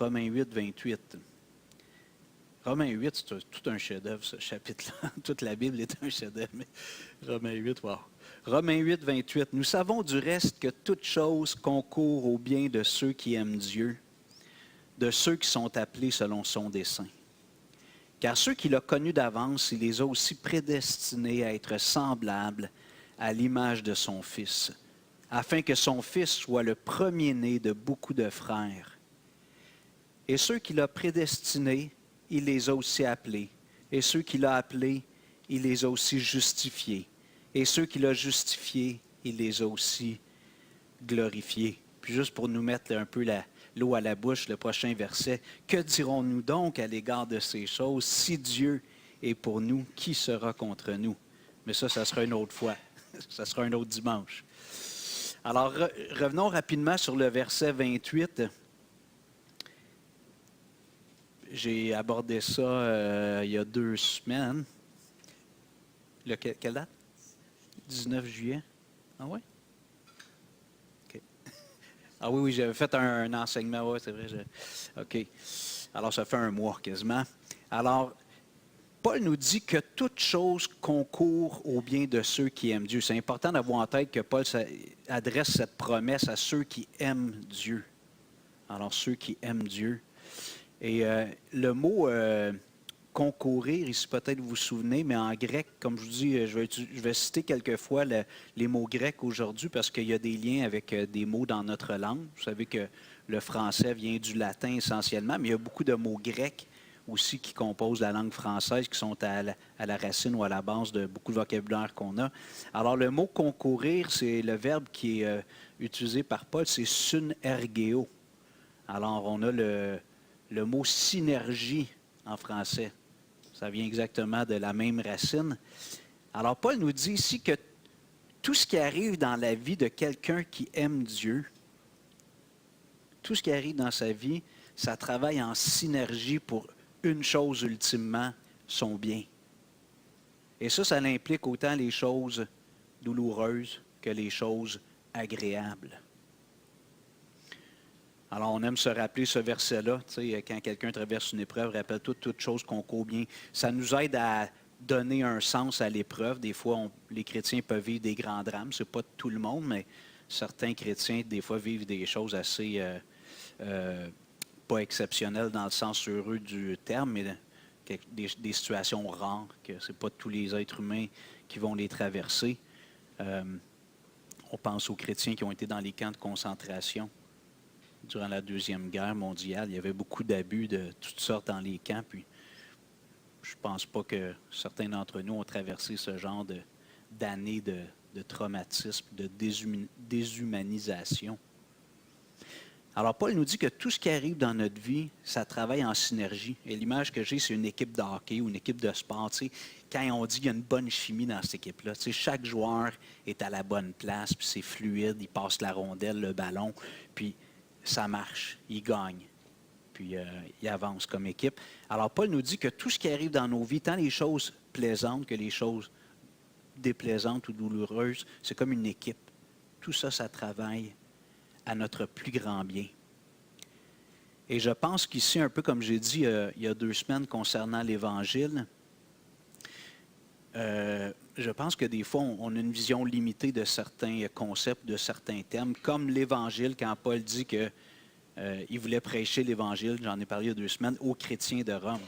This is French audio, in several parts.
Romains 8, 28. Romains 8, c'est tout un chef-d'œuvre, ce chapitre-là. Toute la Bible est un chef-d'œuvre, mais Romains 8, wow. Romains 8, 28. Nous savons du reste que toute chose concourt au bien de ceux qui aiment Dieu, de ceux qui sont appelés selon son dessein. Car ceux qu'il a connus d'avance, il les a aussi prédestinés à être semblables à l'image de son Fils, afin que son Fils soit le premier-né de beaucoup de frères. Et ceux qu'il a prédestinés, il les a aussi appelés. Et ceux qu'il a appelés, il les a aussi justifiés. Et ceux qu'il a justifiés, il les a aussi glorifiés. Puis juste pour nous mettre un peu l'eau à la bouche, le prochain verset. Que dirons-nous donc à l'égard de ces choses? Si Dieu est pour nous, qui sera contre nous? Mais ça sera une autre fois. Ça sera un autre dimanche. Alors, revenons rapidement sur le verset 28. J'ai abordé ça il y a 2 semaines. Quelle date? 19 juillet. Ah oui? OK. Ah oui, j'avais fait un enseignement. Oui, c'est vrai. OK. Alors, ça fait un mois quasiment. Alors, Paul nous dit que toute chose concourt au bien de ceux qui aiment Dieu. C'est important d'avoir en tête que Paul adresse cette promesse à ceux qui aiment Dieu. Alors, ceux qui aiment Dieu. Et le mot concourir, ici peut-être vous vous souvenez, mais en grec, comme je vous dis, je vais citer quelquefois les mots grecs aujourd'hui parce qu'il y a des liens avec des mots dans notre langue. Vous savez que le français vient du latin essentiellement, mais il y a beaucoup de mots grecs aussi qui composent la langue française, qui sont à la racine ou à la base de beaucoup de vocabulaire qu'on a. Alors, le mot concourir, c'est le verbe qui est utilisé par Paul, c'est synergeo. Alors, on a le mot synergie en français. Ça vient exactement de la même racine. Alors, Paul nous dit ici que tout ce qui arrive dans la vie de quelqu'un qui aime Dieu, tout ce qui arrive dans sa vie, ça travaille en synergie pour une chose ultimement, son bien. Et ça implique autant les choses douloureuses que les choses agréables. Alors, on aime se rappeler ce verset-là. Tu sais, quand quelqu'un traverse une épreuve, rappelle-toi toute chose concourt bien. Ça nous aide à donner un sens à l'épreuve. Des fois, les chrétiens peuvent vivre des grands drames. Ce n'est pas tout le monde, mais certains chrétiens, des fois, vivent des choses assez pas exceptionnelles dans le sens heureux du terme, mais des situations rares, que ce n'est pas tous les êtres humains qui vont les traverser. On pense aux chrétiens qui ont été dans les camps de concentration. Durant la Deuxième Guerre mondiale, il y avait beaucoup d'abus de toutes sortes dans les camps. Puis, je ne pense pas que certains d'entre nous ont traversé ce genre d'années de traumatisme, de déshumanisation. Alors, Paul nous dit que tout ce qui arrive dans notre vie, ça travaille en synergie. Et l'image que j'ai, c'est une équipe de hockey ou une équipe de sport. Tu sais, quand on dit qu'il y a une bonne chimie dans cette équipe-là, tu sais, chaque joueur est à la bonne place, puis c'est fluide, il passe la rondelle, le ballon, puis ça marche, il gagne, puis il avance comme équipe. Alors, Paul nous dit que tout ce qui arrive dans nos vies, tant les choses plaisantes que les choses déplaisantes ou douloureuses, c'est comme une équipe. Tout ça, ça travaille à notre plus grand bien. Et je pense qu'ici, un peu comme j'ai dit il y a 2 semaines concernant l'Évangile, je pense que des fois, on a une vision limitée de certains concepts, de certains thèmes, comme l'Évangile, quand Paul dit qu'il voulait prêcher l'Évangile, j'en ai parlé il y a 2 semaines, aux chrétiens de Rome.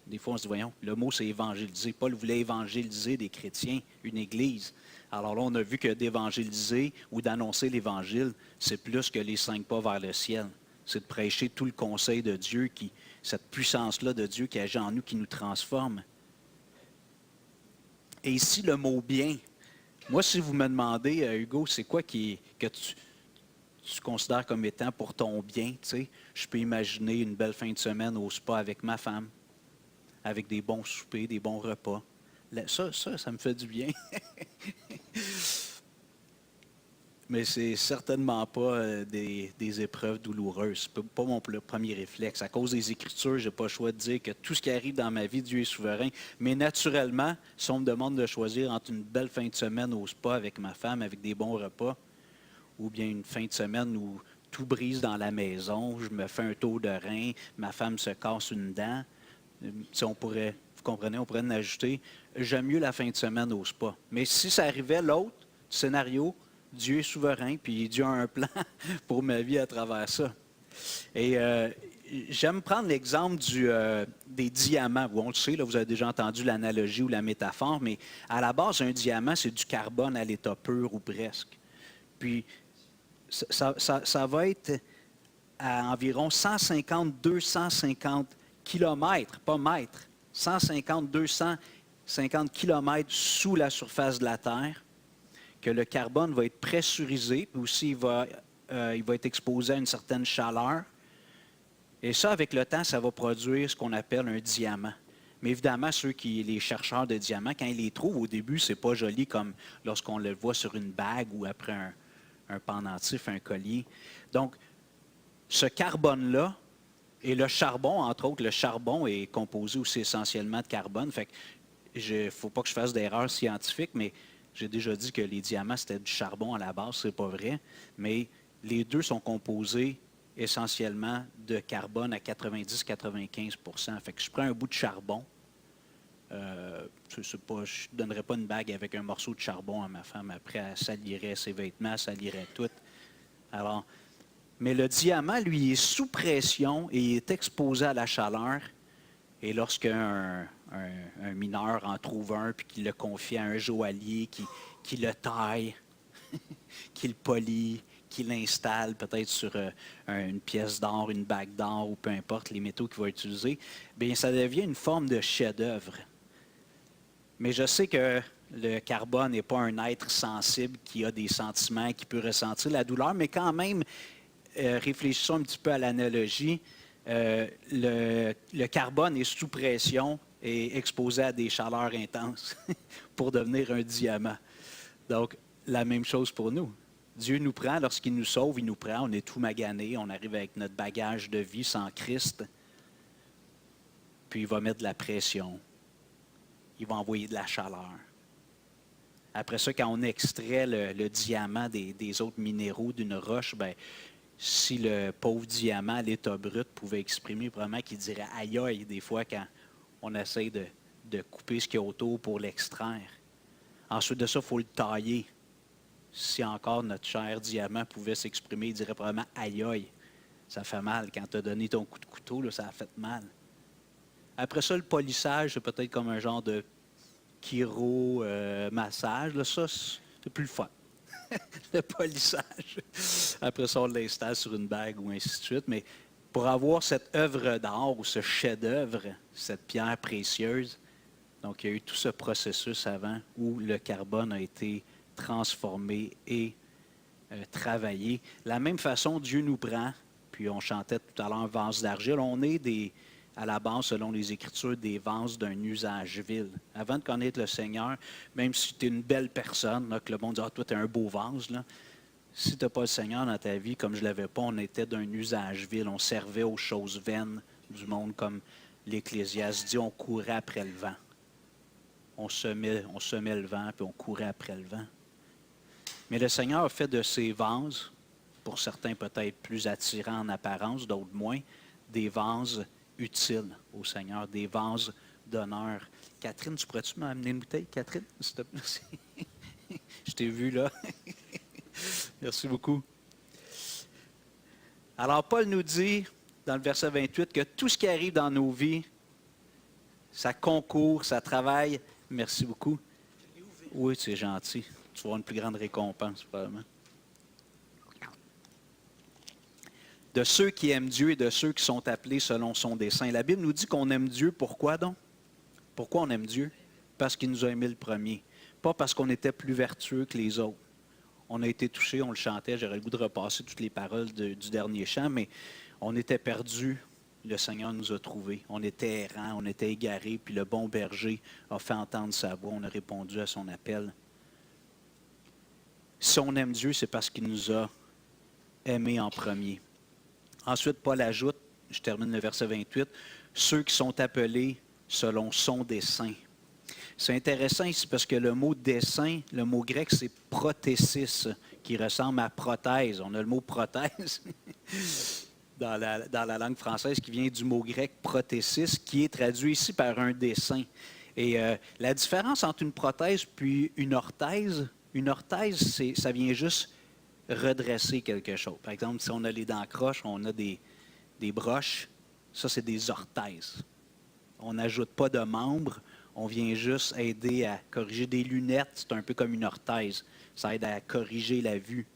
Des fois, on se dit, voyons, le mot c'est évangéliser. Paul voulait évangéliser des chrétiens, une église. Alors là, on a vu que d'évangéliser ou d'annoncer l'Évangile, c'est plus que les 5 pas vers le ciel. C'est de prêcher tout le conseil de Dieu, cette puissance-là de Dieu qui agit en nous, qui nous transforme. Et ici, le mot « bien ». Moi, si vous me demandez, Hugo, c'est quoi que tu considères comme étant pour ton bien, tu sais, je peux imaginer une belle fin de semaine au spa avec ma femme, avec des bons soupers, des bons repas. Ça me fait du bien. Mais c'est certainement pas des épreuves douloureuses. Ce n'est pas mon premier réflexe. À cause des Écritures, je n'ai pas le choix de dire que tout ce qui arrive dans ma vie, Dieu est souverain. Mais naturellement, si on me demande de choisir entre une belle fin de semaine au spa avec ma femme, avec des bons repas, ou bien une fin de semaine où tout brise dans la maison, je me fais un tour de rein, ma femme se casse une dent. Si on pourrait, vous comprenez, on pourrait en ajouter. J'aime mieux la fin de semaine au spa. Mais si ça arrivait, l'autre scénario, Dieu est souverain, puis Dieu a un plan pour ma vie à travers ça. Et j'aime prendre l'exemple des diamants. On le sait, là, vous avez déjà entendu l'analogie ou la métaphore, mais à la base, un diamant, c'est du carbone à l'état pur ou presque. Puis, ça va être à environ 150-250 kilomètres, pas mètres, 150-250 kilomètres sous la surface de la Terre, que le carbone va être pressurisé, puis aussi il va être exposé à une certaine chaleur. Et ça, avec le temps, ça va produire ce qu'on appelle un diamant. Mais évidemment, les chercheurs de diamants, quand ils les trouvent au début, c'est pas joli comme lorsqu'on le voit sur une bague ou après un pendentif, un collier. Donc, ce carbone-là et le charbon, entre autres, le charbon est composé aussi essentiellement de carbone. Fait que il ne faut pas que je fasse d'erreur scientifique, mais j'ai déjà dit que les diamants, c'était du charbon à la base, c'est pas vrai. Mais les deux sont composés essentiellement de carbone à 90-95 %. Fait que je prends un bout de charbon. Je ne donnerais pas une bague avec un morceau de charbon à ma femme. Après, elle salirait ses vêtements, elle salirait tout. Alors, mais le diamant, lui, il est sous pression et il est exposé à la chaleur. Et lorsqu'un mineur en trouve un, puis qu'il le confie à un joaillier qui le taille, qui le polie, qui l'installe peut-être sur une pièce d'or, une bague d'or, ou peu importe les métaux qu'il va utiliser, bien, ça devient une forme de chef-d'œuvre. Mais je sais que le carbone n'est pas un être sensible qui a des sentiments, qui peut ressentir la douleur, mais quand même, réfléchissons un petit peu à l'analogie. Le carbone est sous pression et exposé à des chaleurs intenses pour devenir un diamant. Donc, la même chose pour nous. Dieu nous prend, lorsqu'il nous sauve, il nous prend, on est tout magané, on arrive avec notre bagage de vie sans Christ, puis il va mettre de la pression. Il va envoyer de la chaleur. Après ça, quand on extrait le diamant des autres minéraux d'une roche, bien, si le pauvre diamant à l'état brut pouvait exprimer, probablement qu'il dirait aïe aïe des fois quand on essaie de couper ce qu'il y a autour pour l'extraire. Ensuite de ça, il faut le tailler. Si encore notre cher diamant pouvait s'exprimer, il dirait probablement aïe aïe. Ça fait mal. Quand tu as donné ton coup de couteau, là, ça a fait mal. Après ça, le polissage, c'est peut-être comme un genre de chiro-massage. Ça, c'est plus le fun. Le polissage. Après ça, on l'installe sur une bague ou ainsi de suite. Mais pour avoir cette œuvre d'art ou ce chef-d'œuvre, cette pierre précieuse, donc il y a eu tout ce processus avant où le carbone a été transformé et travaillé. De la même façon, Dieu nous prend, puis on chantait tout à l'heure vase d'argile. On est à la base, selon les Écritures, des vases d'un usage vil. Avant de connaître le Seigneur, même si tu es une belle personne, là, que le monde dit « Ah, toi, tu es un beau vase. » Si tu n'as pas le Seigneur dans ta vie, comme je ne l'avais pas, on était d'un usage vil. On servait aux choses vaines du monde, comme l'Ecclésiaste dit, on courait après le vent. On semait le vent, puis on courait après le vent. Mais le Seigneur a fait de ces vases, pour certains peut-être plus attirants en apparence, d'autres moins, des vases utiles au Seigneur, des vases d'honneur. Catherine, tu pourrais-tu m'amener une bouteille, Catherine, s'il te plaît? Je t'ai vu là. Merci beaucoup. Alors, Paul nous dit, dans le verset 28, que tout ce qui arrive dans nos vies, ça concourt, ça travaille. Merci beaucoup. Oui, c'est gentil. Tu vas avoir une plus grande récompense, probablement. De ceux qui aiment Dieu et de ceux qui sont appelés selon son dessein. La Bible nous dit qu'on aime Dieu. Pourquoi donc? Pourquoi on aime Dieu? Parce qu'il nous a aimés le premier. Pas parce qu'on était plus vertueux que les autres. On a été touchés, on le chantait, j'aurais le goût de repasser toutes les paroles du dernier chant, mais on était perdus, le Seigneur nous a trouvés. On était errants, on était égarés, puis le bon berger a fait entendre sa voix, on a répondu à son appel. Si on aime Dieu, c'est parce qu'il nous a aimés en premier. Ensuite, Paul ajoute, je termine le verset 28, ceux qui sont appelés selon son dessein. C'est intéressant ici parce que le mot dessein, le mot grec, c'est prothésis, qui ressemble à prothèse. On a le mot prothèse dans la langue française qui vient du mot grec prothésis, qui est traduit ici par un dessin. Et la différence entre une prothèse puis une orthèse, ça vient juste redresser quelque chose. Par exemple, si on a les dents croches, on a des broches, ça c'est des orthèses. On n'ajoute pas de membres, on vient juste aider à corriger des lunettes, c'est un peu comme une orthèse, ça aide à corriger la vue.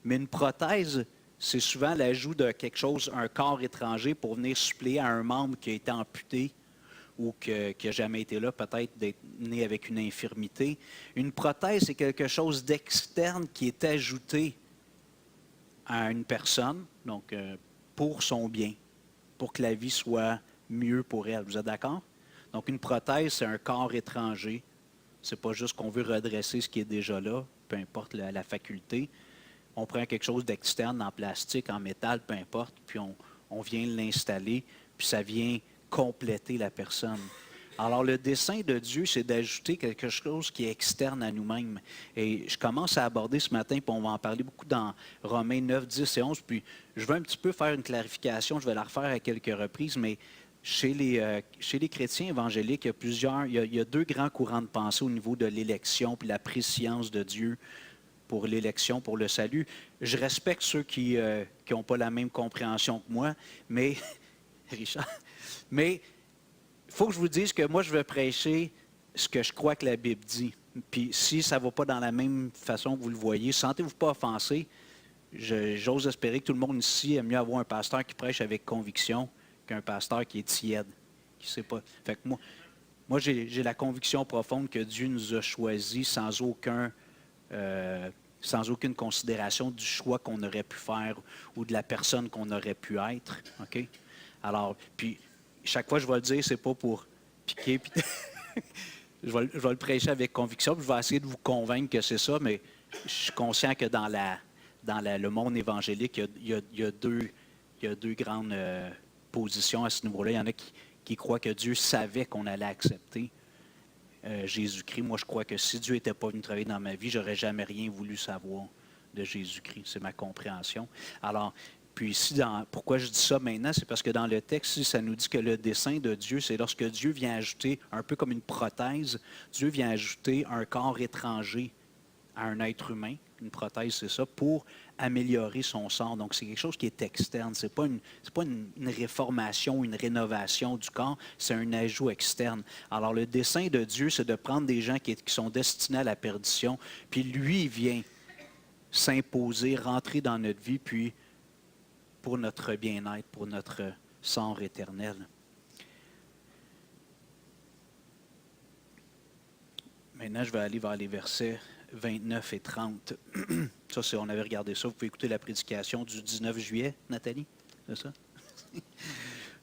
Mais une prothèse, c'est souvent l'ajout de quelque chose, un corps étranger pour venir suppléer à un membre qui a été amputé ou qui n'a jamais été là, peut-être d'être né avec une infirmité. Une prothèse, c'est quelque chose d'externe qui est ajouté à une personne, donc pour son bien, pour que la vie soit mieux pour elle. Vous êtes d'accord? Donc, une prothèse, c'est un corps étranger. Ce n'est pas juste qu'on veut redresser ce qui est déjà là, peu importe la faculté. On prend quelque chose d'externe, en plastique, en métal, peu importe, puis on vient l'installer, puis ça vient compléter la personne. Alors, le dessein de Dieu, c'est d'ajouter quelque chose qui est externe à nous-mêmes. Et je commence à aborder ce matin, puis on va en parler beaucoup dans Romains 9, 10 et 11, puis je veux un petit peu faire une clarification, je vais la refaire à quelques reprises, mais chez les chrétiens évangéliques, il y a deux grands courants de pensée au niveau de l'élection puis la préscience de Dieu pour l'élection, pour le salut. Je respecte ceux qui n'ont pas la même compréhension que moi, mais, Richard, mais il faut que je vous dise que moi, je veux prêcher ce que je crois que la Bible dit. Puis si ça ne va pas dans la même façon que vous le voyez, sentez-vous pas offensé. J'ose espérer que tout le monde ici aime mieux avoir un pasteur qui prêche avec conviction qu'un pasteur qui est tiède, qui ne sait pas. Fait que moi j'ai la conviction profonde que Dieu nous a choisis sans aucune considération du choix qu'on aurait pu faire ou de la personne qu'on aurait pu être. OK? Alors, puis, chaque fois, je vais le dire, c'est pas pour piquer. Puis je vais le prêcher avec conviction, puis je vais essayer de vous convaincre que c'est ça, mais je suis conscient que dans le monde évangélique, il y a deux grandes positions à ce niveau-là. Il y en a qui croient que Dieu savait qu'on allait accepter Jésus-Christ. Moi, je crois que si Dieu n'était pas venu travailler dans ma vie, je n'aurais jamais rien voulu savoir de Jésus-Christ. C'est ma compréhension. Alors, puis ici, pourquoi je dis ça maintenant, c'est parce que dans le texte, ça nous dit que le dessein de Dieu, c'est lorsque Dieu vient ajouter, un peu comme une prothèse, Dieu vient ajouter un corps étranger à un être humain. Une prothèse, c'est ça, pour améliorer son sort. Donc, c'est quelque chose qui est externe. Ce n'est pas une réformation, une rénovation du corps, c'est un ajout externe. Alors, le dessein de Dieu, c'est de prendre des gens qui sont destinés à la perdition, puis lui, il vient s'imposer, rentrer dans notre vie, puis pour notre bien-être, pour notre sort éternel. Maintenant, je vais aller vers les versets 29 et 30. Ça, on avait regardé ça. Vous pouvez écouter la prédication du 19 juillet, Nathalie, c'est ça?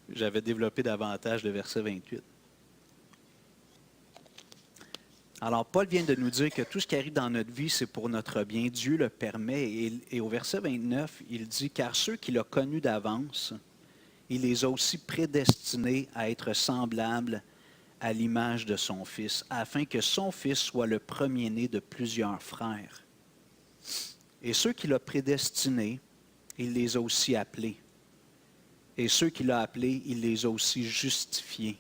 J'avais développé davantage le verset 28. Alors, Paul vient de nous dire que tout ce qui arrive dans notre vie, c'est pour notre bien. Dieu le permet. Et au verset 29, il dit, « Car ceux qu'il a connus d'avance, il les a aussi prédestinés à être semblables à l'image de son Fils, afin que son Fils soit le premier-né de plusieurs frères. Et ceux qu'il a prédestinés, il les a aussi appelés. Et ceux qu'il a appelés, il les a aussi justifiés.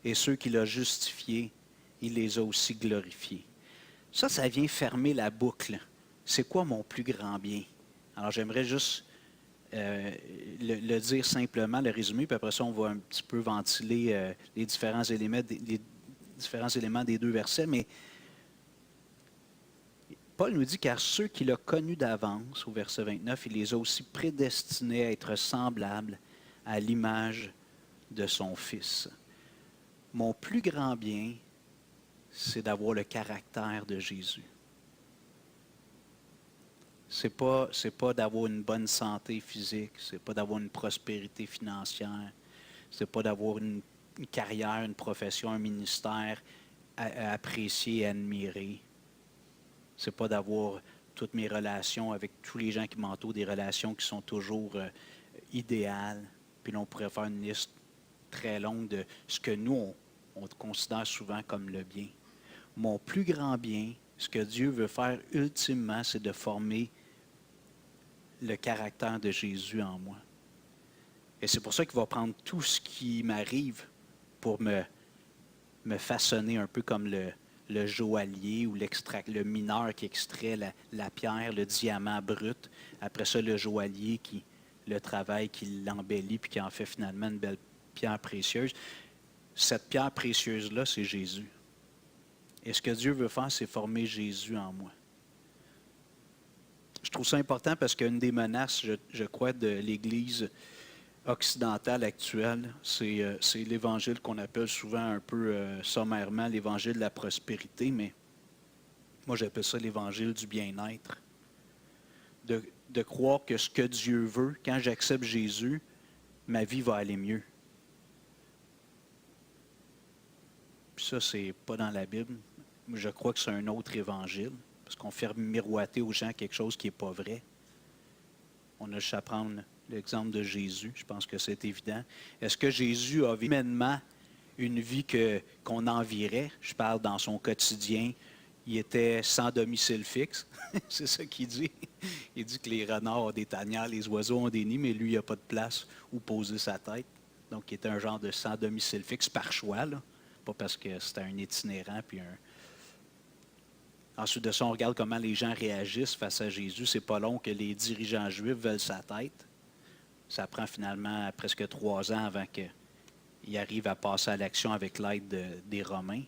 Et ceux qu'il a justifiés, il les a aussi glorifiés. » Ça vient fermer la boucle. C'est quoi mon plus grand bien? Alors, j'aimerais juste le dire simplement, le résumer, puis après ça, on va un petit peu ventiler les différents éléments des deux versets. Mais Paul nous dit, car ceux qu'il a connus d'avance, au verset 29, il les a aussi prédestinés à être semblables à l'image de son Fils. Mon plus grand bien, c'est d'avoir le caractère de Jésus. Ce n'est pas d'avoir une bonne santé physique, ce n'est pas d'avoir une prospérité financière, ce n'est pas d'avoir une carrière, une profession, un ministère à apprécier et admirer. Ce n'est pas d'avoir toutes mes relations avec tous les gens qui m'entourent, des relations qui sont toujours idéales. Puis là, on pourrait faire une liste très longue de ce que nous, on considère souvent comme le bien. Mon plus grand bien, ce que Dieu veut faire ultimement, c'est de former le caractère de Jésus en moi. Et c'est pour ça qu'il va prendre tout ce qui m'arrive pour me façonner un peu comme le joaillier ou le mineur qui extrait la pierre, le diamant brut. Après ça, le joaillier qui le travaille, qui l'embellit, puis qui en fait finalement une belle pierre précieuse. Cette pierre précieuse-là, c'est Jésus. Et ce que Dieu veut faire, c'est former Jésus en moi. Je trouve ça important parce qu'une des menaces, je crois, de l'Église occidentale actuelle, c'est l'évangile qu'on appelle souvent un peu sommairement l'évangile de la prospérité, mais moi j'appelle ça l'évangile du bien-être. De croire que ce que Dieu veut, quand j'accepte Jésus, ma vie va aller mieux. Puis ça, c'est pas dans la Bible. Je crois que c'est un autre évangile, parce qu'on fait miroiter aux gens quelque chose qui n'est pas vrai. On a juste à prendre l'exemple de Jésus, je pense que c'est évident. Est-ce que Jésus a vécu humainement une vie qu'on envierait? Je parle dans son quotidien. Il était sans domicile fixe. C'est ça qu'il dit. Il dit que les renards ont des tanières, les oiseaux ont des nids, mais lui, il n'a pas de place où poser sa tête. Donc, il était un genre de sans domicile fixe par choix, là. Pas parce que c'était un itinérant. Ensuite de ça, on regarde comment les gens réagissent face à Jésus. C'est pas long que les dirigeants juifs veulent sa tête. Ça prend finalement presque 3 ans avant qu'il arrive à passer à l'action avec l'aide des Romains.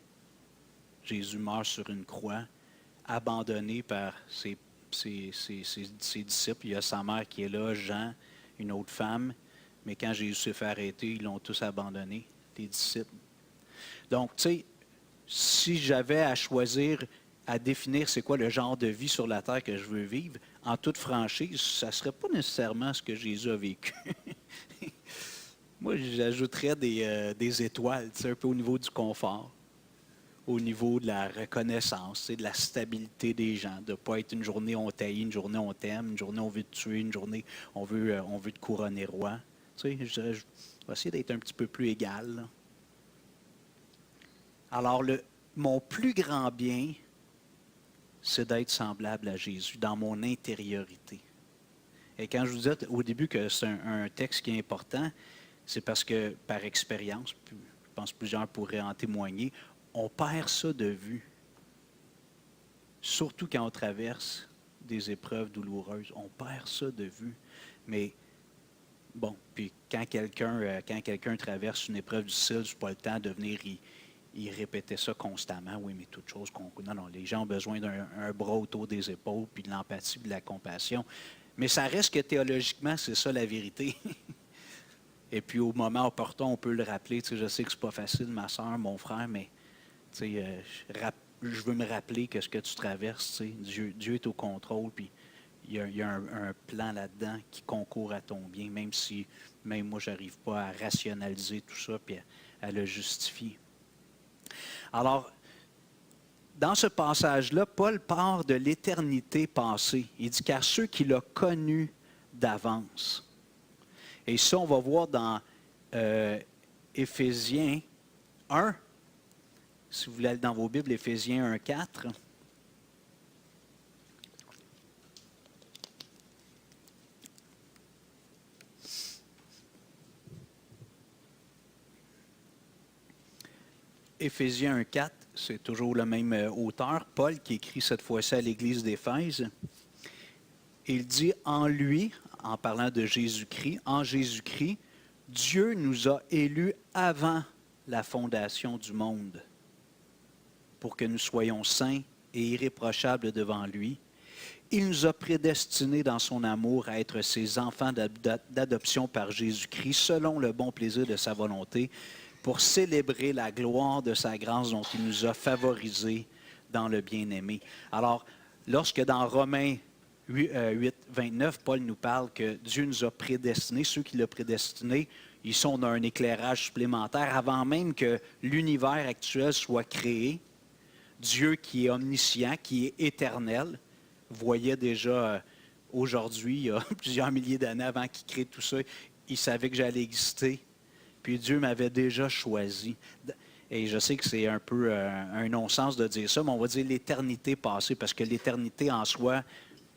Jésus meurt sur une croix, abandonné par ses disciples. Il y a sa mère qui est là, Jean, une autre femme. Mais quand Jésus s'est fait arrêter, ils l'ont tous abandonné, les disciples. Donc, tu sais, si j'avais à choisir, à définir c'est quoi le genre de vie sur la terre que je veux vivre, en toute franchise, ça ne serait pas nécessairement ce que Jésus a vécu. Moi, j'ajouterais des étoiles, un peu au niveau du confort, au niveau de la reconnaissance, de la stabilité des gens, de ne pas être une journée on t'haït, une journée on t'aime, une journée on veut te tuer, une journée on veut te couronner roi. Je dirais, je vais essayer d'être un petit peu plus égal, là. Alors, mon plus grand bien, c'est d'être semblable à Jésus dans mon intériorité. Et quand je vous disais au début que c'est un texte qui est important, c'est parce que, par expérience, je pense que plusieurs pourraient en témoigner, on perd ça de vue. Surtout quand on traverse des épreuves douloureuses. On perd ça de vue. Mais, bon, puis quand quelqu'un traverse une épreuve difficile, je n'ai pas le temps de venir y répéter ça constamment. Oui, mais toute chose qu'on... Non, les gens ont besoin d'un bras autour des épaules, puis de l'empathie, puis de la compassion. Mais ça reste que théologiquement, c'est ça la vérité. Et puis au moment opportun, on peut le rappeler. Tu sais, je sais que c'est pas facile, ma soeur, mon frère, mais tu sais, je veux me rappeler que ce que tu traverses, tu sais, Dieu est au contrôle, puis il y a un plan là-dedans qui concourt à ton bien, même si même moi, je n'arrive pas à rationaliser tout ça, puis à le justifier. Alors, dans ce passage-là, Paul part de l'éternité passée. Il dit « Car ceux qui l'ont connu d'avance ». Et ça, on va voir dans Éphésiens 1. Si vous voulez aller dans vos Bibles, Éphésiens 1, 4. Éphésiens 1, 4, c'est toujours le même auteur, Paul, qui écrit cette fois-ci à l'Église d'Éphèse. Il dit « En lui », en parlant de Jésus-Christ, « En Jésus-Christ, Dieu nous a élus avant la fondation du monde pour que nous soyons saints et irréprochables devant lui. Il nous a prédestinés dans son amour à être ses enfants d'adoption par Jésus-Christ, selon le bon plaisir de sa volonté, pour célébrer la gloire de sa grâce dont il nous a favorisés dans le bien-aimé. » Alors, lorsque dans Romains 8, 29, Paul nous parle que Dieu nous a prédestinés, ceux qui l'ont prédestinés, ils sont dans un éclairage supplémentaire avant même que l'univers actuel soit créé. Dieu qui est omniscient, qui est éternel, voyait déjà aujourd'hui, il y a plusieurs milliers d'années avant qu'il crée tout ça, il savait que j'allais exister. Puis Dieu m'avait déjà choisi. Et je sais que c'est un peu un non-sens de dire ça, mais on va dire l'éternité passée, parce que l'éternité en soi,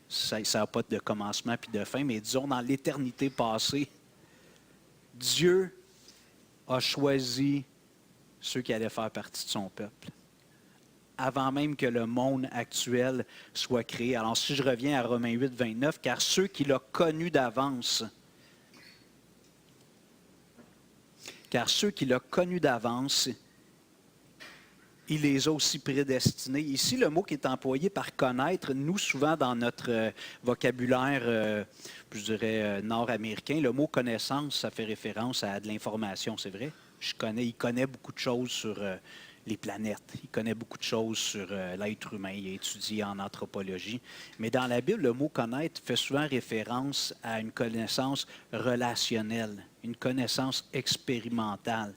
ça n'a pas de commencement puis de fin, mais disons dans l'éternité passée, Dieu a choisi ceux qui allaient faire partie de son peuple, avant même que le monde actuel soit créé. Alors si je reviens à Romains 8, 29, car ceux qu'il a connus d'avance, il les a aussi prédestinés. Ici, le mot qui est employé par connaître, nous, souvent dans notre vocabulaire, je dirais, nord-américain, le mot connaissance, ça fait référence à de l'information, c'est vrai. Il connaît beaucoup de choses sur les planètes. Il connaît beaucoup de choses sur l'être humain. Il a étudié en anthropologie. Mais dans la Bible, le mot connaître fait souvent référence à une connaissance relationnelle, une connaissance expérimentale.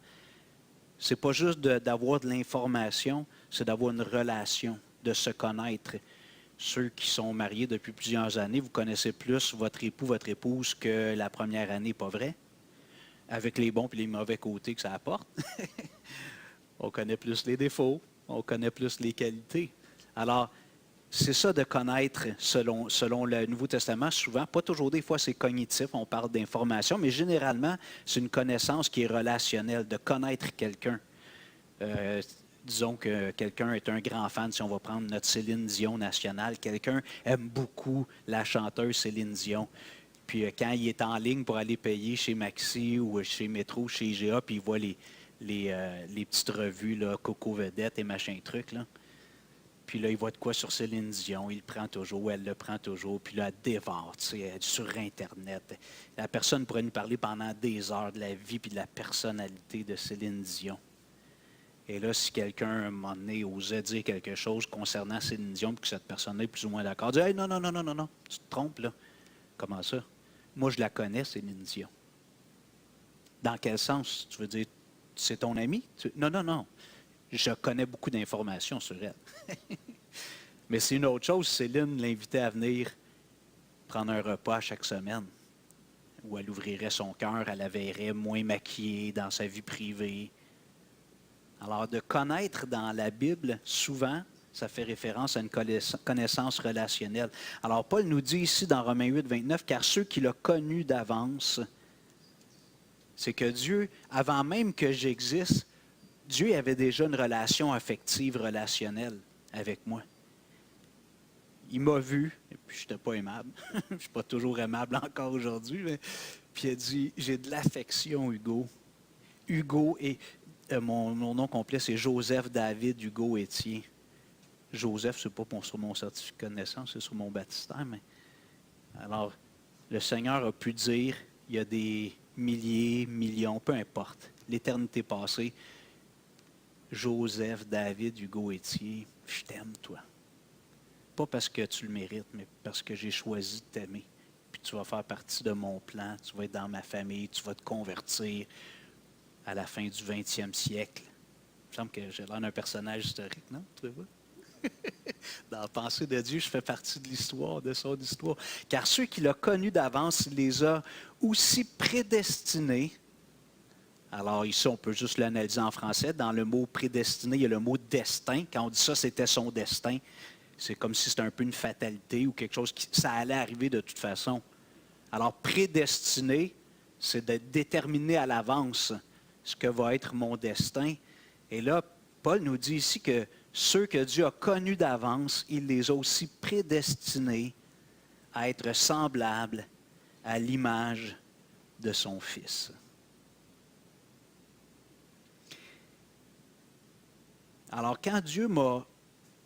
Ce n'est pas juste d'avoir de l'information, c'est d'avoir une relation, de se connaître. Ceux qui sont mariés depuis plusieurs années, vous connaissez plus votre époux, votre épouse que la première année, pas vrai? Avec les bons et les mauvais côtés que ça apporte. On connaît plus les défauts, on connaît plus les qualités. Alors, c'est ça de connaître selon le Nouveau Testament, souvent, pas toujours des fois c'est cognitif, on parle d'information, mais généralement, c'est une connaissance qui est relationnelle, de connaître quelqu'un. Disons que quelqu'un est un grand fan, si on va prendre notre Céline Dion nationale, quelqu'un aime beaucoup la chanteuse Céline Dion. Puis quand il est en ligne pour aller payer chez Maxi ou chez Métro, chez IGA, puis il voit les petites revues, là, Coco Vedette et machin truc, là. Puis là, il voit de quoi sur Céline Dion, il le prend toujours, elle le prend toujours, puis là, elle dévore, tu sais, elle est sur Internet. La personne pourrait nous parler pendant des heures de la vie puis de la personnalité de Céline Dion. Et là, si quelqu'un, à un moment donné, osait dire quelque chose concernant Céline Dion, puis que cette personne-là est plus ou moins d'accord, dit « Hey, non, non, non, non, non, non, tu te trompes, là. » Comment ça? Moi, je la connais, Céline Dion. Dans quel sens? Tu veux dire, c'est ton ami? Non, non, non. Je connais beaucoup d'informations sur elle. Mais c'est une autre chose, Céline l'invitait à venir prendre un repas chaque semaine, où elle ouvrirait son cœur, elle la verrait moins maquillée dans sa vie privée. Alors, de connaître dans la Bible, souvent, ça fait référence à une connaissance relationnelle. Alors, Paul nous dit ici dans Romains 8, 29, « Car ceux qu'il a connus d'avance, c'est que Dieu, avant même que j'existe, Dieu avait déjà une relation affective, relationnelle avec moi. Il m'a vu, et puis je n'étais pas aimable. Je ne suis pas toujours aimable encore aujourd'hui. Mais, puis il a dit, j'ai de l'affection, Hugo. Hugo, et mon nom complet, c'est Joseph David Hugo Étier. Joseph, ce n'est pas sur mon certificat de naissance, c'est sur mon baptistère. Mais... Alors, le Seigneur a pu dire, il y a des milliers, millions, peu importe, l'éternité passée, Joseph, David, Hugo Étier, je t'aime, toi. Pas parce que tu le mérites, mais parce que j'ai choisi de t'aimer. Puis tu vas faire partie de mon plan, tu vas être dans ma famille, tu vas te convertir à la fin du 20e siècle. Il me semble que j'ai l'air d'un personnage historique, non? Tu vois? Dans la pensée de Dieu, je fais partie de l'histoire, de son histoire. Car ceux qu'il a connus d'avance, il les a aussi prédestinés. Alors ici, on peut juste l'analyser en français. Dans le mot prédestiné, il y a le mot destin. Quand on dit ça, c'était son destin. C'est comme si c'était un peu une fatalité ou quelque chose qui ça allait arriver de toute façon. Alors prédestiné, c'est de déterminer à l'avance ce que va être mon destin. Et là, Paul nous dit ici que ceux que Dieu a connus d'avance, il les a aussi prédestinés à être semblables à l'image de son Fils. Alors, quand Dieu m'a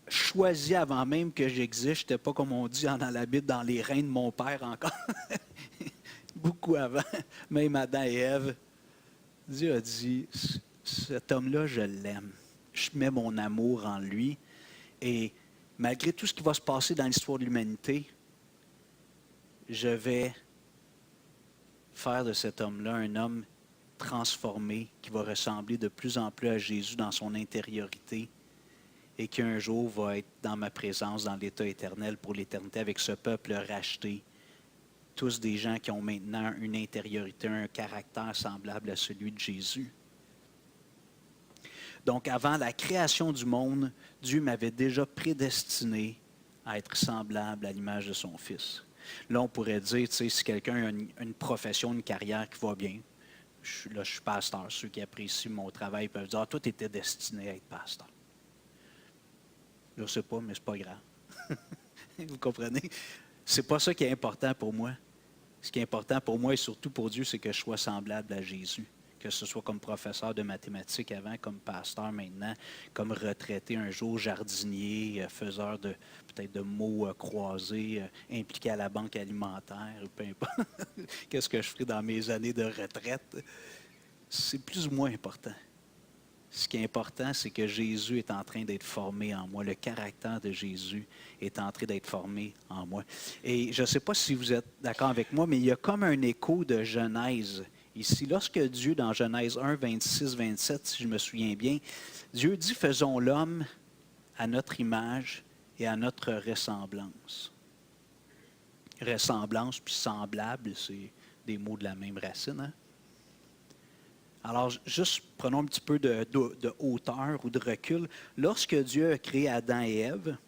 choisi avant même que j'existe, je n'étais pas, comme on dit dans la Bible, dans les reins de mon père encore. Beaucoup avant, même Adam et Ève. Dieu a dit, cet homme-là, je l'aime. Je mets mon amour en lui. Et malgré tout ce qui va se passer dans l'histoire de l'humanité, je vais faire de cet homme-là un homme transformé, qui va ressembler de plus en plus à Jésus dans son intériorité et qui un jour va être dans ma présence, dans l'état éternel pour l'éternité avec ce peuple racheté. Tous des gens qui ont maintenant une intériorité, un caractère semblable à celui de Jésus. Donc, avant la création du monde, Dieu m'avait déjà prédestiné à être semblable à l'image de son Fils. Là, on pourrait dire, tu sais, si quelqu'un a une profession, une carrière qui va bien, je suis pasteur. Ceux qui apprécient mon travail peuvent dire, toi, tu étais destiné à être pasteur. Je ne sais pas, mais ce n'est pas grave. Vous comprenez? Ce n'est pas ça qui est important pour moi. Ce qui est important pour moi et surtout pour Dieu, c'est que je sois semblable à Jésus. Que ce soit comme professeur de mathématiques avant, comme pasteur maintenant, comme retraité un jour, jardinier, faiseur de peut-être de mots croisés, impliqué à la banque alimentaire, peu importe. Qu'est-ce que je ferai dans mes années de retraite? C'est plus ou moins important. Ce qui est important, c'est que Jésus est en train d'être formé en moi. Le caractère de Jésus est en train d'être formé en moi. Et je ne sais pas si vous êtes d'accord avec moi, mais il y a comme un écho de Genèse ici. Lorsque Dieu, dans Genèse 1, 26, 27, si je me souviens bien, Dieu dit « Faisons l'homme à notre image et à notre ressemblance ». Ressemblance puis semblable, c'est des mots de la même racine, hein? Alors, juste prenons un petit peu de hauteur ou de recul. Lorsque Dieu a créé Adam et Ève,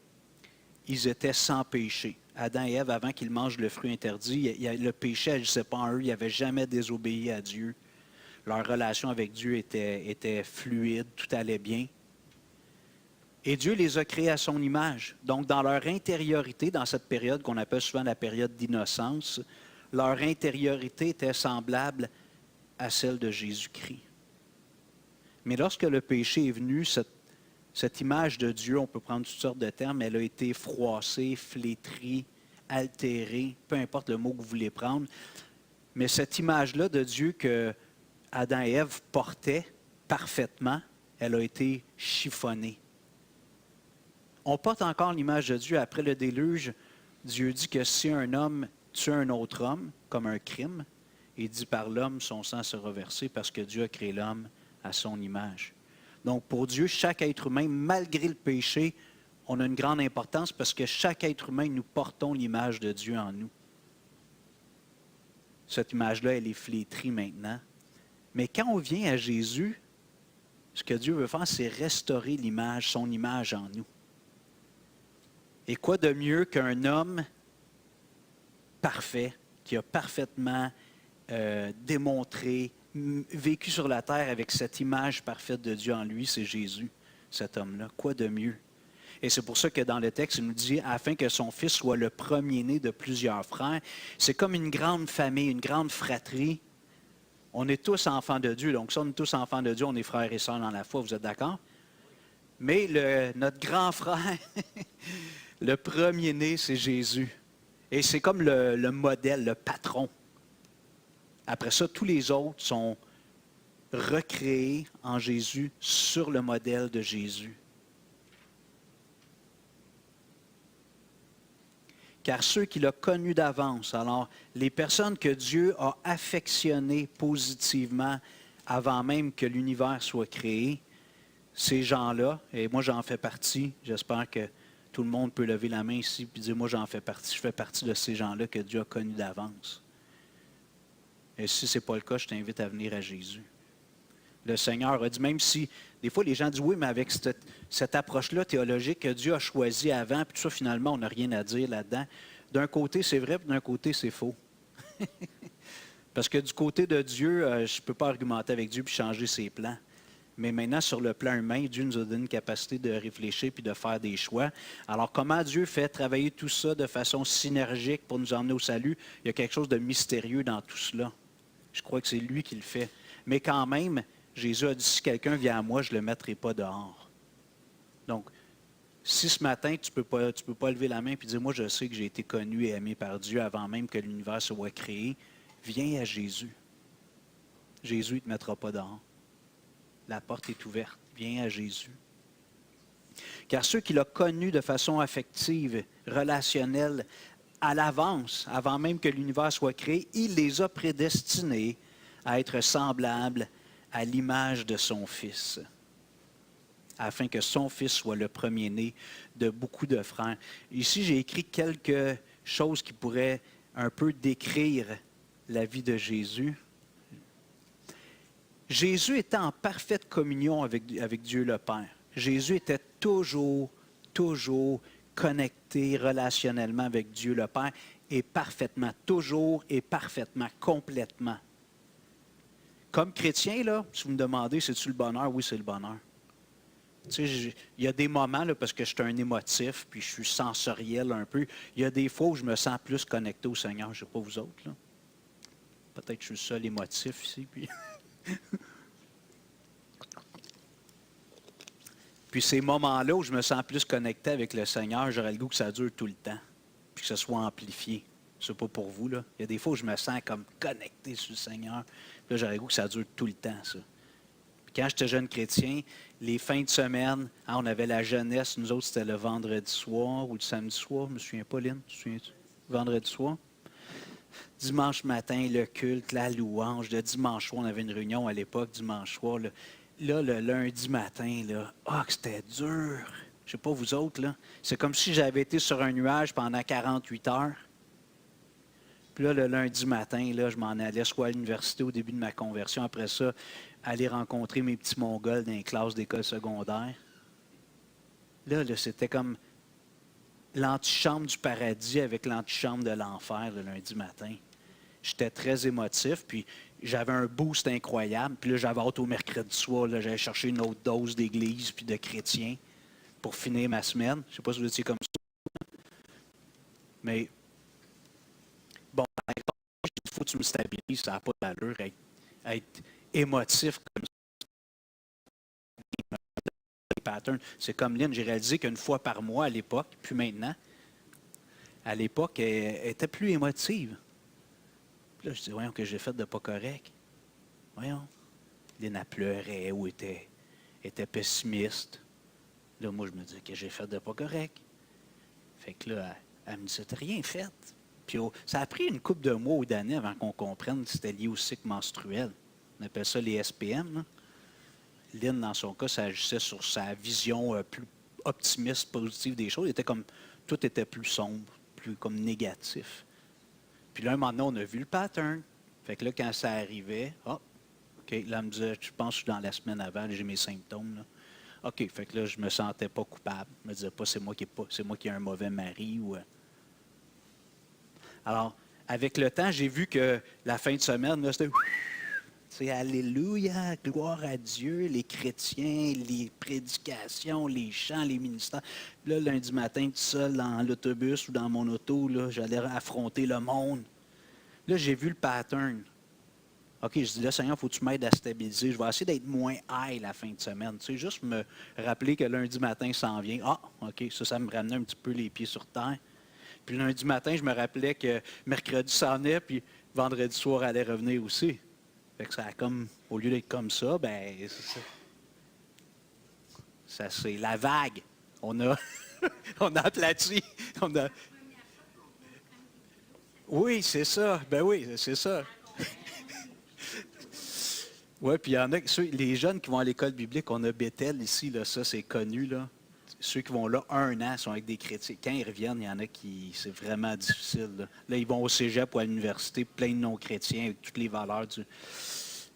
ils étaient sans péché. Adam et Ève, avant qu'ils mangent le fruit interdit, le péché n'agissait pas en eux, ils n'avaient jamais désobéi à Dieu. Leur relation avec Dieu était fluide, tout allait bien. Et Dieu les a créés à son image. Donc, dans leur intériorité, dans cette période qu'on appelle souvent la période d'innocence, leur intériorité était semblable à celle de Jésus-Christ. Mais lorsque le péché est venu, cette image de Dieu, on peut prendre toutes sortes de termes, elle a été froissée, flétrie, altérée, peu importe le mot que vous voulez prendre. Mais cette image-là de Dieu que Adam et Ève portaient parfaitement, elle a été chiffonnée. On porte encore l'image de Dieu. Après le déluge, Dieu dit que si un homme tue un autre homme, comme un crime, il dit par l'homme, son sang sera versé parce que Dieu a créé l'homme à son image. Donc pour Dieu, chaque être humain, malgré le péché, on a une grande importance parce que chaque être humain, nous portons l'image de Dieu en nous. Cette image-là, elle est flétrie maintenant. Mais quand on vient à Jésus, ce que Dieu veut faire, c'est restaurer l'image, son image en nous. Et quoi de mieux qu'un homme parfait, qui a parfaitement démontré, vécu sur la terre avec cette image parfaite de Dieu en lui, c'est Jésus, cet homme-là. Quoi de mieux? Et c'est pour ça que dans le texte, il nous dit, afin que son fils soit le premier-né de plusieurs frères. C'est comme une grande famille, une grande fratrie. On est tous enfants de Dieu. Donc, si on est tous enfants de Dieu, on est frères et sœurs dans la foi, vous êtes d'accord? Mais notre grand frère, le premier-né, c'est Jésus. Et c'est comme le modèle, le patron. Après ça, tous les autres sont recréés en Jésus sur le modèle de Jésus. Car ceux qu'il a connus d'avance, alors les personnes que Dieu a affectionnées positivement avant même que l'univers soit créé, ces gens-là, et moi j'en fais partie, j'espère que tout le monde peut lever la main ici et dire, moi j'en fais partie, je fais partie de ces gens-là que Dieu a connus d'avance. Et si ce n'est pas le cas, je t'invite à venir à Jésus. Le Seigneur a dit, même si, des fois les gens disent, oui, mais avec cette approche-là théologique que Dieu a choisie avant, puis tout ça, finalement, on n'a rien à dire là-dedans. D'un côté, c'est vrai, puis d'un côté, c'est faux. Parce que du côté de Dieu, je ne peux pas argumenter avec Dieu puis changer ses plans. Mais maintenant, sur le plan humain, Dieu nous a donné une capacité de réfléchir puis de faire des choix. Alors, comment Dieu fait travailler tout ça de façon synergique pour nous emmener au salut? Il y a quelque chose de mystérieux dans tout cela. Je crois que c'est lui qui le fait. Mais quand même, Jésus a dit, si quelqu'un vient à moi, je ne le mettrai pas dehors. Donc, si ce matin, tu ne peux pas lever la main et dire, moi, je sais que j'ai été connu et aimé par Dieu avant même que l'univers soit créé, viens à Jésus. Jésus ne te mettra pas dehors. La porte est ouverte. Viens à Jésus. Car ceux qu'il a connus de façon affective, relationnelle, à l'avance, avant même que l'univers soit créé, il les a prédestinés à être semblables à l'image de son Fils, afin que son Fils soit le premier-né de beaucoup de frères. Ici, j'ai écrit quelques choses qui pourraient un peu décrire la vie de Jésus. Jésus était en parfaite communion avec Dieu le Père. Jésus était toujours connecté relationnellement avec Dieu le Père et parfaitement, toujours et parfaitement, complètement. Comme chrétien, là, si vous me demandez, c'est-tu le bonheur? Oui, c'est le bonheur. Tu sais, il y a des moments, là, parce que je suis un émotif, puis je suis sensoriel un peu, il y a des fois où je me sens plus connecté au Seigneur. Je ne sais pas vous autres, là. Peut-être que je suis le seul émotif ici. Puis ces moments-là où je me sens plus connecté avec le Seigneur, j'aurais le goût que ça dure tout le temps, puis que ce soit amplifié. C'est pas pour vous, là. Il y a des fois où je me sens comme connecté sur le Seigneur. Puis là, j'aurais le goût que ça dure tout le temps, ça. Puis quand j'étais jeune chrétien, les fins de semaine, on avait la jeunesse. Nous autres, c'était le vendredi soir ou le samedi soir. Je me souviens pas, Lynn, tu te souviens-tu? Vendredi soir. Dimanche matin, le culte, la louange. Le dimanche soir, on avait une réunion à l'époque, dimanche soir. Là, le lundi matin, là, que c'était dur. Je ne sais pas vous autres, là. C'est comme si j'avais été sur un nuage pendant 48 heures. Puis là, le lundi matin, là, je m'en allais soit à l'université au début de ma conversion. Après ça, aller rencontrer mes petits Mongols dans les classes d'école secondaire. Là, c'était comme l'antichambre du paradis avec l'antichambre de l'enfer le lundi matin. J'étais très émotif, puis j'avais un boost incroyable. Puis là, j'avais hâte au mercredi soir. Là, j'allais chercher une autre dose d'église puis de chrétiens pour finir ma semaine. Je ne sais pas si vous étiez comme ça. Mais, bon, il faut que tu me stabilises. Ça n'a pas d'allure être émotif comme ça. C'est comme Lynn, j'ai réalisé qu'une fois par mois à l'époque, puis maintenant, à l'époque, elle était plus émotive. Puis là, je dis, voyons, que j'ai fait de pas correct. Voyons. Lynn, elle pleurait ou était pessimiste. Là, moi, je me disais que j'ai fait de pas correct. Fait que là, elle me disait, t'as rien fait. Puis ça a pris une couple de mois ou d'années avant qu'on comprenne que c'était lié au cycle menstruel. On appelle ça les SPM. Là. Lynn, dans son cas, ça agissait sur sa vision plus optimiste, positive des choses. Tout était plus sombre, plus comme négatif. Puis là, un moment donné, on a vu le pattern. Fait que là, quand ça arrivait, OK, là, elle me disait, je pense que je suis dans la semaine avant, j'ai mes symptômes. Là. OK, fait que là, je ne me sentais pas coupable. Je me disais pas, c'est moi qui ai un mauvais mari. Alors, avec le temps, j'ai vu que la fin de semaine, là, c'était... C'est Alléluia, gloire à Dieu, les chrétiens, les prédications, les chants, les ministères. Puis là, lundi matin, tout seul dans l'autobus ou dans mon auto, là, j'allais affronter le monde. Là, j'ai vu le pattern. OK, je dis là, Seigneur, il faut que tu m'aides à stabiliser. Je vais essayer d'être moins high la fin de semaine. Tu sais, juste me rappeler que lundi matin s'en vient. OK, ça me ramenait un petit peu les pieds sur terre. Puis lundi matin, je me rappelais que mercredi s'en venait, puis vendredi soir allait revenir aussi. Fait que ça a comme, au lieu d'être comme ça, ben ça c'est la vague. On a aplati. Oui, c'est ça. Ben oui, c'est ça. Oui, puis il y en a, les jeunes qui vont à l'école biblique, on a Bethel ici, là, ça c'est connu. Là. Ceux qui vont là 1 an sont avec des chrétiens. Quand ils reviennent, il y en a qui, c'est vraiment difficile. Là, ils vont au cégep ou à l'université, plein de non-chrétiens, avec toutes les valeurs du...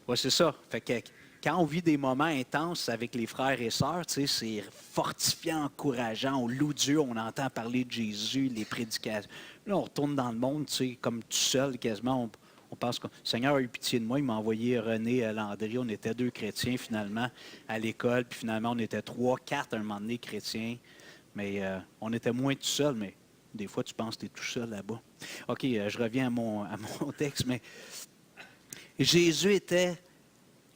Oui, c'est ça. Fait que quand on vit des moments intenses avec les frères et sœurs, c'est fortifiant, encourageant. On loue Dieu, on entend parler de Jésus, les prédications. Là, on retourne dans le monde, comme tout seul, quasiment. On pense que le Seigneur a eu pitié de moi. Il m'a envoyé René Landry. On était 2 chrétiens, finalement, à l'école. Puis finalement, on était 3, 4 à un moment donné chrétiens. Mais on était moins tout seul, mais des fois, tu penses que tu es tout seul là-bas. OK, je reviens à mon texte, mais Jésus était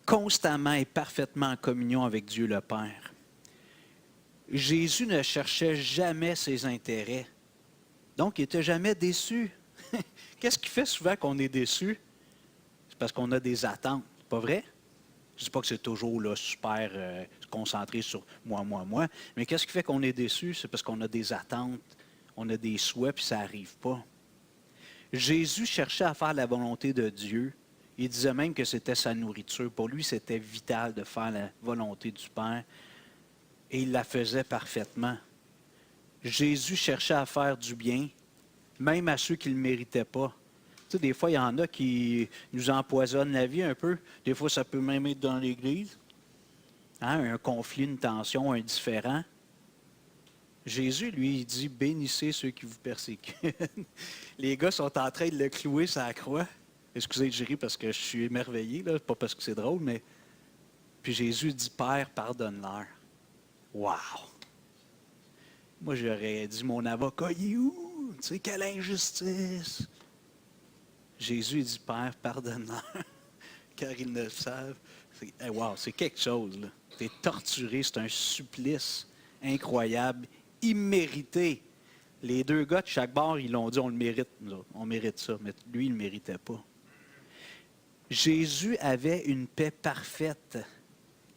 constamment et parfaitement en communion avec Dieu le Père. Jésus ne cherchait jamais ses intérêts. Donc, il n'était jamais déçu. Qu'est-ce qui fait souvent qu'on est déçu? C'est parce qu'on a des attentes. Pas vrai? Je ne dis pas que c'est toujours là, super concentré sur moi. Mais qu'est-ce qui fait qu'on est déçu? C'est parce qu'on a des attentes, on a des souhaits, puis ça n'arrive pas. Jésus cherchait à faire la volonté de Dieu. Il disait même que c'était sa nourriture. Pour lui, c'était vital de faire la volonté du Père. Et il la faisait parfaitement. Jésus cherchait à faire du bien, même à ceux qui ne le méritaient pas. Tu sais, des fois, il y en a qui nous empoisonnent la vie un peu. Des fois, ça peut même être dans l'Église. Hein, un conflit, une tension, un différend. Jésus, lui, il dit, bénissez ceux qui vous persécutent. Les gars sont en train de le clouer sur la croix. Excusez, je ris parce que je suis émerveillé, là, pas parce que c'est drôle, mais... Puis Jésus dit, Père, pardonne-leur. Wow! Moi, j'aurais dit, mon avocat, il est où? Tu sais, quelle injustice! Jésus dit, Père, pardonne-leur, car ils ne le savent. Wow, c'est quelque chose, là. Tu es torturé, c'est un supplice incroyable, immérité. Les deux gars de chaque bord, ils l'ont dit, on le mérite, nous autres. On mérite ça, mais lui, il ne le méritait pas. Jésus avait une paix parfaite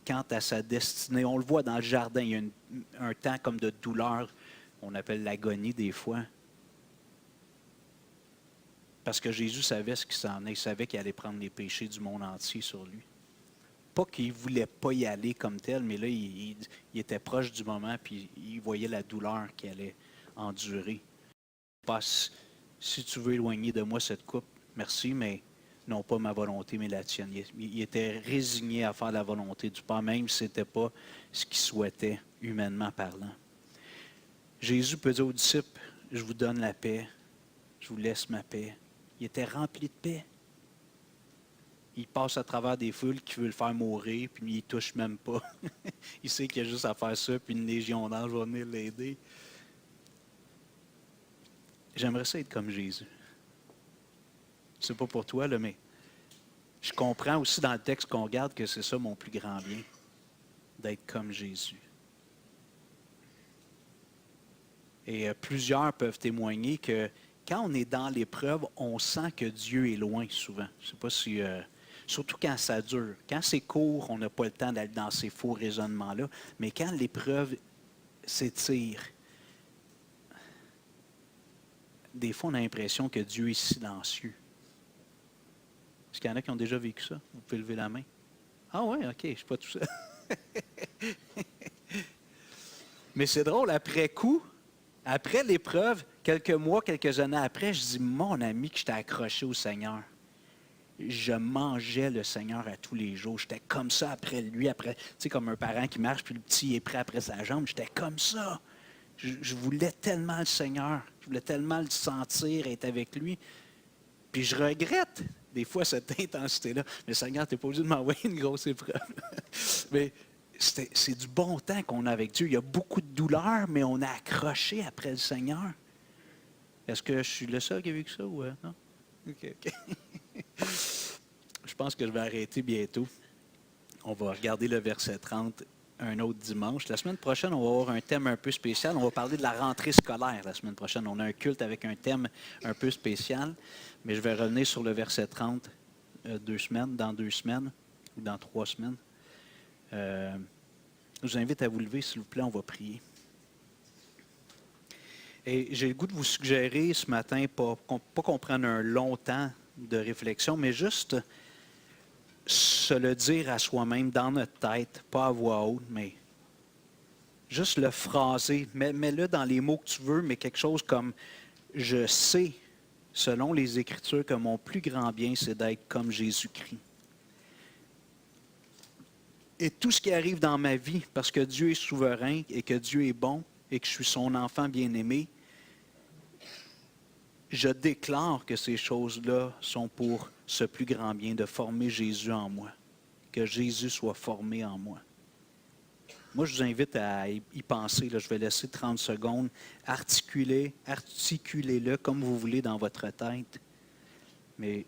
quant à sa destinée. On le voit dans le jardin, il y a un temps comme de douleur, on appelle l'agonie des fois. Parce que Jésus savait ce qui s'en est, il savait qu'il allait prendre les péchés du monde entier sur lui. Pas qu'il ne voulait pas y aller comme tel, mais là, il était proche du moment, puis il voyait la douleur qu'il allait endurer. Passe, si tu veux éloigner de moi cette coupe, merci, mais non pas ma volonté, mais la tienne. Il était résigné à faire la volonté du Père, même si ce n'était pas ce qu'il souhaitait, humainement parlant. Jésus peut dire aux disciples, je vous donne la paix, je vous laisse ma paix. Il était rempli de paix. Il passe à travers des foules qui veulent le faire mourir, puis il ne touche même pas. Il sait qu'il y a juste à faire ça, puis une légion d'anges va venir l'aider. J'aimerais ça être comme Jésus. C'est pas pour toi, là, mais je comprends aussi dans le texte qu'on regarde que c'est ça mon plus grand bien, d'être comme Jésus. Et plusieurs peuvent témoigner que quand on est dans l'épreuve, on sent que Dieu est loin souvent. Je ne sais pas si... surtout quand ça dure. Quand c'est court, on n'a pas le temps d'aller dans ces faux raisonnements-là. Mais quand l'épreuve s'étire, des fois, on a l'impression que Dieu est silencieux. Est-ce qu'il y en a qui ont déjà vécu ça? Vous pouvez lever la main. Ah ouais, OK, je ne suis pas tout seul. Mais c'est drôle, après coup, après l'épreuve, quelques mois, quelques années après, je dis, mon ami, que j'étais accroché au Seigneur. Je mangeais le Seigneur à tous les jours. J'étais comme ça après lui, après, tu sais, comme un parent qui marche, puis le petit est prêt après sa jambe. J'étais comme ça. Je voulais tellement le Seigneur. Je voulais tellement le sentir, être avec lui. Puis je regrette des fois cette intensité-là. Mais Seigneur, tu n'es pas obligé de m'envoyer une grosse épreuve. Mais c'est du bon temps qu'on a avec Dieu. Il y a beaucoup de douleur, mais on a accroché après le Seigneur. Est-ce que je suis le seul qui a vécu ça ou non? OK. Je pense que je vais arrêter bientôt. On va regarder le verset 30 un autre dimanche. La semaine prochaine, on va avoir un thème un peu spécial. On va parler de la rentrée scolaire la semaine prochaine. On a un culte avec un thème un peu spécial, mais je vais revenir sur le verset 30 dans 2 semaines ou dans 3 semaines. Je vous invite à vous lever, s'il vous plaît, on va prier. Et j'ai le goût de vous suggérer ce matin, pas qu'on prenne un long temps de réflexion, mais juste se le dire à soi-même dans notre tête, pas à voix haute, mais juste le phraser. Mets-le dans les mots que tu veux, mais quelque chose comme « Je sais, selon les Écritures, que mon plus grand bien, c'est d'être comme Jésus-Christ. » Et tout ce qui arrive dans ma vie, parce que Dieu est souverain et que Dieu est bon et que je suis son enfant bien-aimé, je déclare que ces choses-là sont pour ce plus grand bien, de former Jésus en moi, que Jésus soit formé en moi. Moi, je vous invite à y penser. Là, je vais laisser 30 secondes. Articulez-le comme vous voulez dans votre tête, mais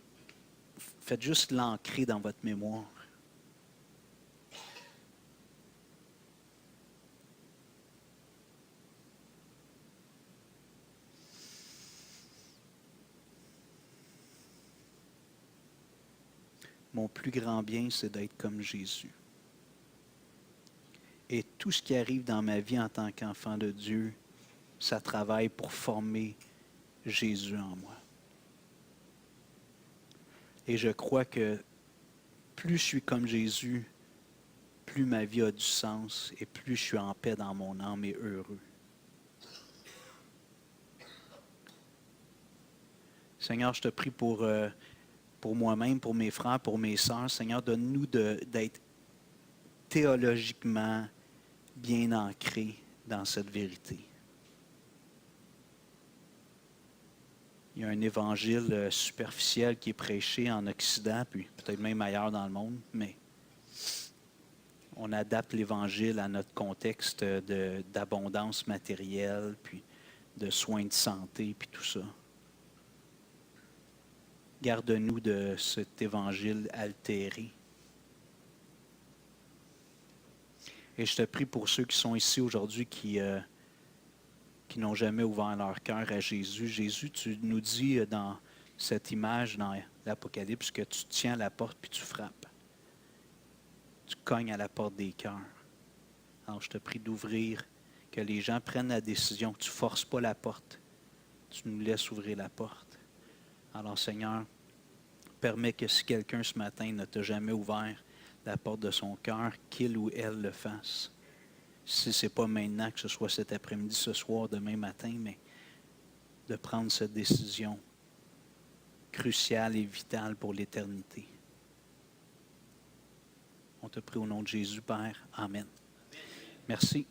faites juste l'ancrer dans votre mémoire. Mon plus grand bien, c'est d'être comme Jésus. Et tout ce qui arrive dans ma vie en tant qu'enfant de Dieu, ça travaille pour former Jésus en moi. Et je crois que plus je suis comme Jésus, plus ma vie a du sens et plus je suis en paix dans mon âme et heureux. Seigneur, je te prie pour moi-même, pour mes frères, pour mes sœurs. Seigneur, donne-nous d'être théologiquement bien ancrés dans cette vérité. Il y a un évangile superficiel qui est prêché en Occident, puis peut-être même ailleurs dans le monde, mais on adapte l'Évangile à notre contexte d'abondance matérielle, puis de soins de santé, puis tout ça. Garde-nous de cet Évangile altéré. Et je te prie pour ceux qui sont ici aujourd'hui qui n'ont jamais ouvert leur cœur à Jésus. Jésus, tu nous dis dans cette image, dans l'Apocalypse, que tu tiens à la porte puis tu frappes. Tu cognes à la porte des cœurs. Alors, je te prie d'ouvrir, que les gens prennent la décision, que tu ne forces pas la porte. Tu nous laisses ouvrir la porte. Alors, Seigneur, permets que si quelqu'un ce matin ne t'a jamais ouvert la porte de son cœur, qu'il ou elle le fasse. Si ce n'est pas maintenant, que ce soit cet après-midi, ce soir, demain matin, mais de prendre cette décision cruciale et vitale pour l'éternité. On te prie au nom de Jésus, Père. Amen. Merci.